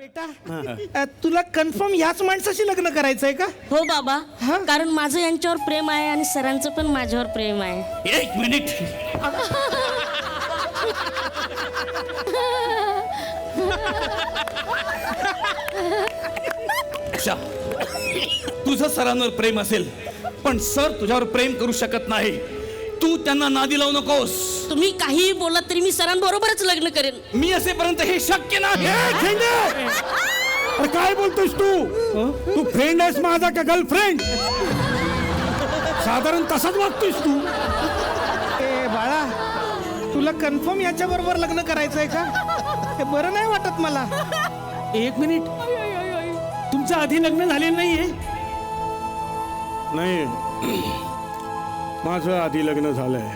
बेटा तुला कन्फर्म याच माणसाशी लग्न करायचंय का? हो बाबा, हा? कारण माझं यांच्यावर प्रेम आहे आणि सरांचं पण माझ्यावर प्रेम आहे. एक मिनिट. अच्छा, तुझं सरांवर प्रेम असेल पण सर तुझ्यावर प्रेम करू शकत नाही. तू त्यांना नादी लावू नकोस. तुम्ही काहीही बोललात तरी मी सरांबरोबरच लग्न करेन. मी असेपर्यंत हे शक्य नाही. अरे काय बोलतोस तू? तू फ्रेंड आहेस माझा का गर्लफ्रेंड? साधारण तसाच वागतोस तू. ए बाळा, तुला कन्फर्म याच्या बरोबर लग्न करायचंय का? हे बरं नाही वाटत मला. एक मिनिट, तुमचं आधी लग्न झालेलं नाहीये? नाही, माझं आधी लग्न झालंय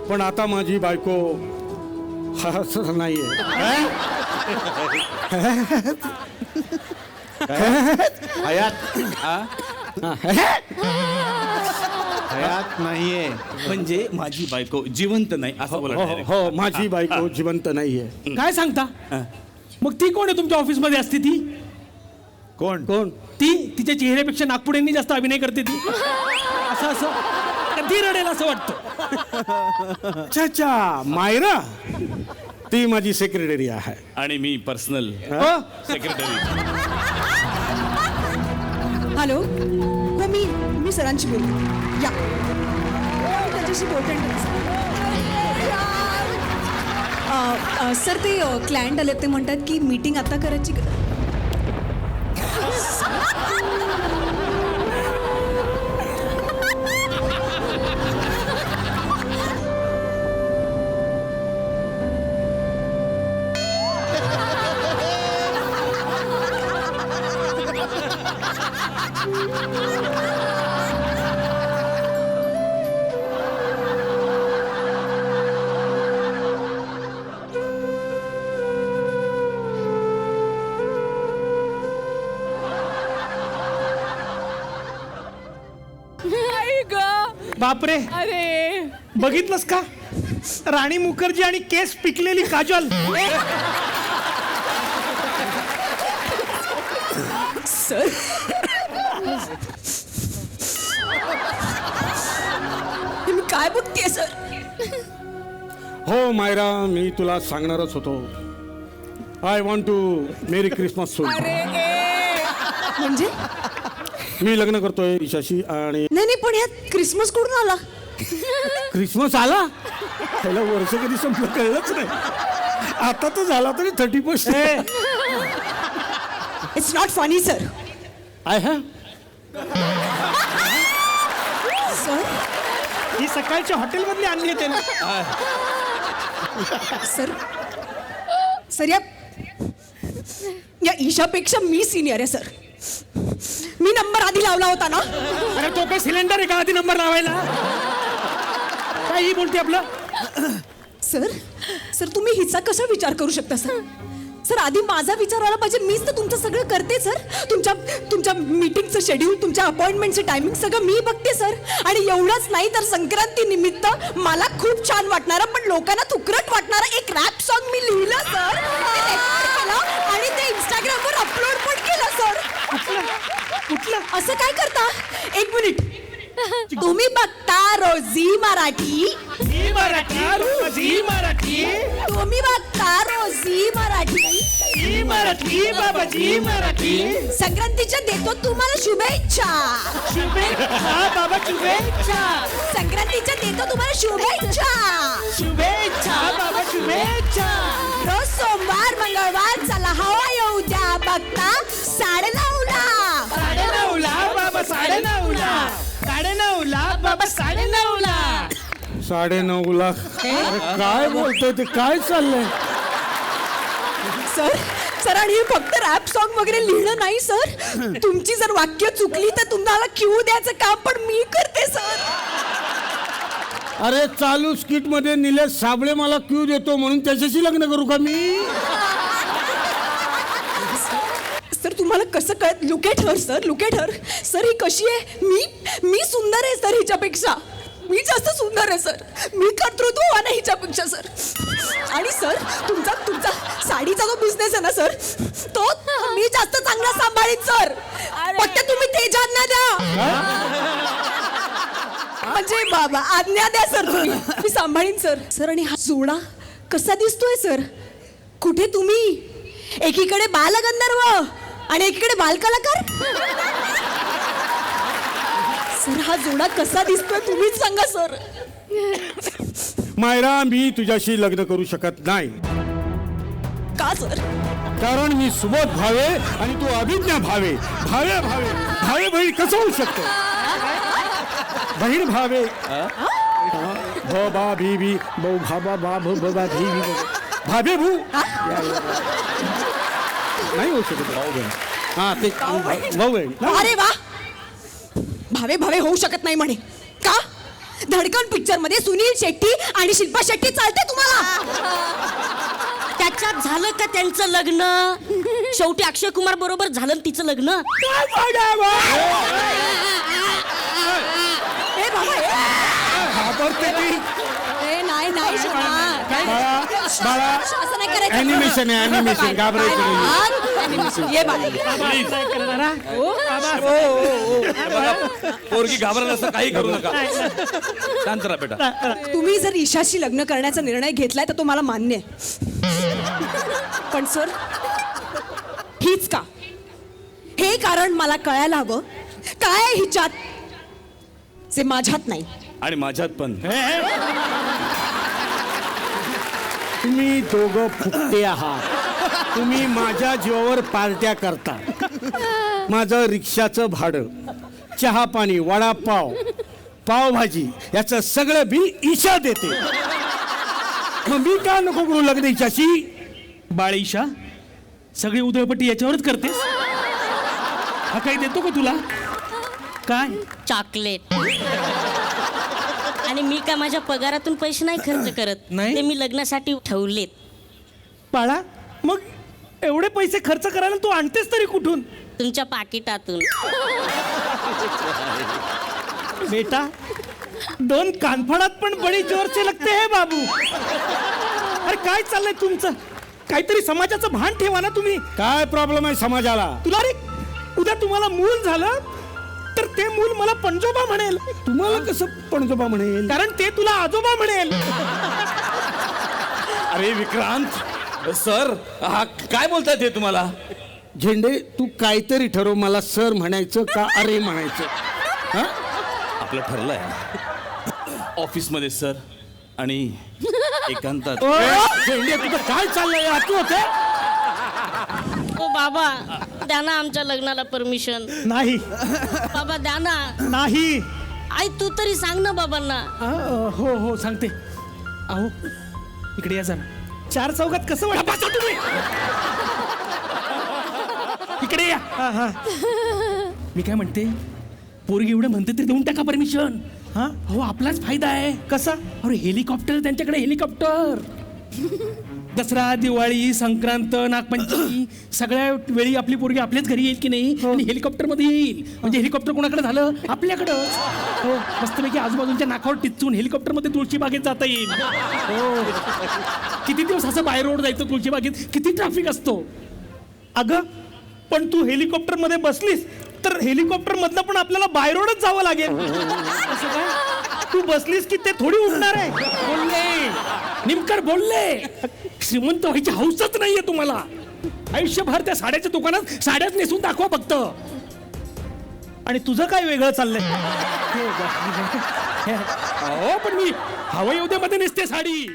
पण आता माझी बायको असं नाहीये. हयात नाहीये म्हणजे माझी बायको जिवंत नाही असं हो, बोला. हो, माझी बायको जिवंत नाहीये. काय सांगता? मग ती कोण आहे तुमच्या ऑफिसमध्ये असते ती? कोण कोण? ती तिच्या चेहऱ्यापेक्षा नागपुड्यांनी जास्त अभिनय करते ती. असं असं कधी रडेल असं वाटतं. अच्छा अच्छा, मायरा, ती माझी सेक्रेटरी आहे. आणि मी पर्सनल सेक्रेटरी. हॅलो, हो मी सरांशी बोलते. या, त्याच्याशी बोलते. सर, ते क्लायंट आले, ते म्हणतात की मीटिंग आता करायची. बापरे, अरे बघितलंस का? राणी मुखर्जी आणि केस पिकलेली काजल. सर, मी काय बघतेय सर? हो मायरा, मी तुला सांगणारच होतो. I want to marry Christmas soon. म्हणजे मी लग्न करतोय तिच्याशी. आणि नाही, पण यात क्रिसमस कुठून आला? क्रिसमस आला? त्याला वर्ष कधी संपलं कळलंच नाही. आता तर झाला तरी 30%. It's not funny sir. I have. Sir, ही सकाळच्या हॉटेलमधली आणली आहे त्याने. सर, सर, या ईशापेक्षा मी सिनियर आहे सर. मी नंबर आधी लावला होता ना. अरे तो काय सिलेंडर आहे का आधी नंबर लावायला? काही बोलते आपलं. सर, सर, तुम्ही हिचा कसा विचार करू शकता सर? सर, आधी माझा विचार आला पाहिजे. मीच तर तुमचं सगळं करते सर. तुमच्या मीटिंगचं शेड्यूल, तुमच्या अपॉइंटमेंटचं टायमिंग सगळं मी बघते सर. आणि एवढंच नाही तर संक्रांती निमित्त मला खूप छान वाटणारा पण लोकांना तुकरट वाटणारा एक रॅप सॉन्ग मी लिहिलं सर. ते रेकॉर्ड केलं आणि ते इंस्टाग्रामवर अपलोड पण केलं सर. कुठलं असं काय करता? एक मिनिट, तुम्ही बघता रोजी मराठी. झी मराठी. तुम्ही बघता रोजी मराठी. झी मराठी बाबा, झी मराठी. संक्रांतीच्या देतो तुम्हाला शुभेच्छा. शुभेच्छा बाबा, शुभेच्छा. संक्रांतीच्या देतो तुम्हाला शुभेच्छा. शुभेच्छा बाबा, शुभेच्छा. रोज सोमवार मंगळवार चला हवा येऊ द्या. बघता 9:30ला. 9:30ला बाबा, 9:30ला. 9:30ला बाबा, 9:30ला. 9:30 लाख. अरे काय बोलतोय ते? काय चाललंय? सर, सर, आणि हे फक्त रॅप सॉन्ग वगैरे लिहिणं नाही सर. तुमची जर वाक्य चुकली तर तुम्हाला क्यू द्यायचं काम पण मी करते सर. अरे चालू स्किट मध्ये निलेश साबळे मला क्यू देतो म्हणून त्याच्याशी लग्न करू का मी? सर, तुम्हाला कसं कळत? Look at her sir, look at her. Sir, ही कशी आहे? मी सुंदर आहे सर हिच्यापेक्षा. मी जास्त सुंदर आहे सर. मी कर्तृत्ववान आहे हिच्यापेक्षा सर. आणि सर, तुमचा साडीचा जो बिझनेस आहे ना सर, तो मी जास्त चांगला सांभाळीन सर. फक्त तुम्ही तेजांना द्या, म्हणजे बाबा आज्ञा द्या सर, तुम्ही मी सांभाळीन सर. सर आणि हा जोडा कसा दिसतोय सर? कुठे तुम्ही एकीकडे बालगंधर्व आणि एकीकडे बालकलाकार. सर हा जोडा कसा दिसतोय तुम्हीच सांगा सर. मायरा, मी तुझ्याशी लग्न करू शकत नाही. का सर? कारण मी सुबोध भावे आणि तू अभिज्ञा भावे. भावे भावे भावे बहीण कसं होऊ शकतो? बहीण भावे भ बा भी भी बौ भा बा बा भ ब बा भी भी भावे भू नाही होऊ शकत. भाऊ बहीण. हा ते भाऊ बहीण. अरे वा, भावे भावे होऊ शकत नाही म्हणे. का? धडकन पिक्चर मध्ये सुनील शेट्टी आणि शिल्पा शेट्टी चालते तुम्हाला. त्याच्यात झालं का त्यांचं लग्न? शेवटी अक्षय कुमार बरोबर झालं ना तिचं लग्न. ए बाबा, घाबरते ती. ए नाही नाही बाळा बाळा असं नाही करायचं. ॲनिमेशन आहे, ॲनिमेशन. घाबरायचं नाही. ये बाळा. पोरगी घाबरत असं काही करू नका. शांत राहा बेटा. तुम्ही जर ईशाशी लग्न करण्याचा निर्णय घेतलाय तर तो मला मान्य आहे. पण सर हीच का? हे कारण मला कळायला हवं. काय आहे हिच्यात जे माझ्यात नाही? आणि माझ्यात पण. तुम्ही दोघं फुकटे आहात. तुम्ही माझ्या जीवावर पार्ट्या करता. माझं रिक्षाचं भाडं, चहा पाणी, वडापाव, पावभाजी याचं सगळं बिल ईशा देते. मग मी का नको करू लग्न ईशाशी? बाळ ईशा, सगळी उधळपट्टी याच्यावरच करतेस? हा काही देतो का तुला? काय? चॉकलेट. आणि मी काय माझ्या पगारातून पैसे नाही खर्च करत. नाही? ते मी लग्नासाठी ठेवलेत. बाळा, मग एवढे पैसे खर्च करायला तू आणतेस तरी कुठून? तुमच्या पाकिटातून. बेटा, दोन कानफडात पण बडी जोरचे लगते हे बाबू. अरे काय चाललंय तुमचं? काहीतरी समाजाचं भान ठेवा ना तुम्ही. काय प्रॉब्लेम आहे समाजाला? तुला रे, उद्या तुम्हाला मूल झालं तर ते मूल मला पंजोबा म्हणेल. तुम्हाला कसं पणजोबा म्हणेल? कारण ते तुला आजोबा म्हणेल. अरे विक्रांत सर, हा काय बोलताय ते तुम्हाला? झेंडे, तू काहीतरी ठरव. मला सर म्हणायचं का अरे म्हणायचं? हा? आपलं ठरलंय ऑफिसमध्ये सर आणि एकांतात. झेंडे, तुझं काय चाललंय? तू होते ओ बाबा, द्या ना आमच्या लग्नाला परमिशन. नाही बाबा द्या ना. नाही. आई तू तरी सांग ना बाबांना. हो हो सांगते. अहो इकडे या जरा. चार चौघात कसं वाटतं तुम्ही? इकडे या. मी काय म्हणते, पोरगी एवढं म्हणते तरी देऊन टाका परमिशन. हा? हो आपलाच फायदा आहे. कसा? अरे हेलिकॉप्टर, त्यांच्याकडे हेलिकॉप्टर. दसरा, दिवाळी, संक्रांत, नागपंचमी सगळ्या वेळी आपली पोरगी आपल्याच घरी येईल की नाही? आणि हेलिकॉप्टर मध्ये येईल. म्हणजे हेलिकॉप्टर कोणाकडे झालं? आपल्याकडं. हो मस्तपैकी आजूबाजूच्या नाकावर टिचून हेलिकॉप्टर मध्ये तुळशी बागेत जाता येईल. हो किती दिवस असं बाय रोड जायचं तुळशी बागेत? किती ट्रॅफिक असतो. अगं पण तू हेलिकॉप्टर मध्ये बसलीस तर हेलिकॉप्टर मधनं पण आपल्याला बाय रोडच जावं लागेल. असं काय? तू बसलीस की ते थोडी उडणार आहे. बोलले निमकर बोलले. श्रीमंत व्हायची हौसच नाहीये तुम्हाला. आयुष्यभर त्या साड्याच्या दुकानात साड्याच नेसून दाखवा फक्त. आणि तुझं काय वेगळं चाललंय? हो पण मी हवाई उद्यामध्ये नेसते साडी.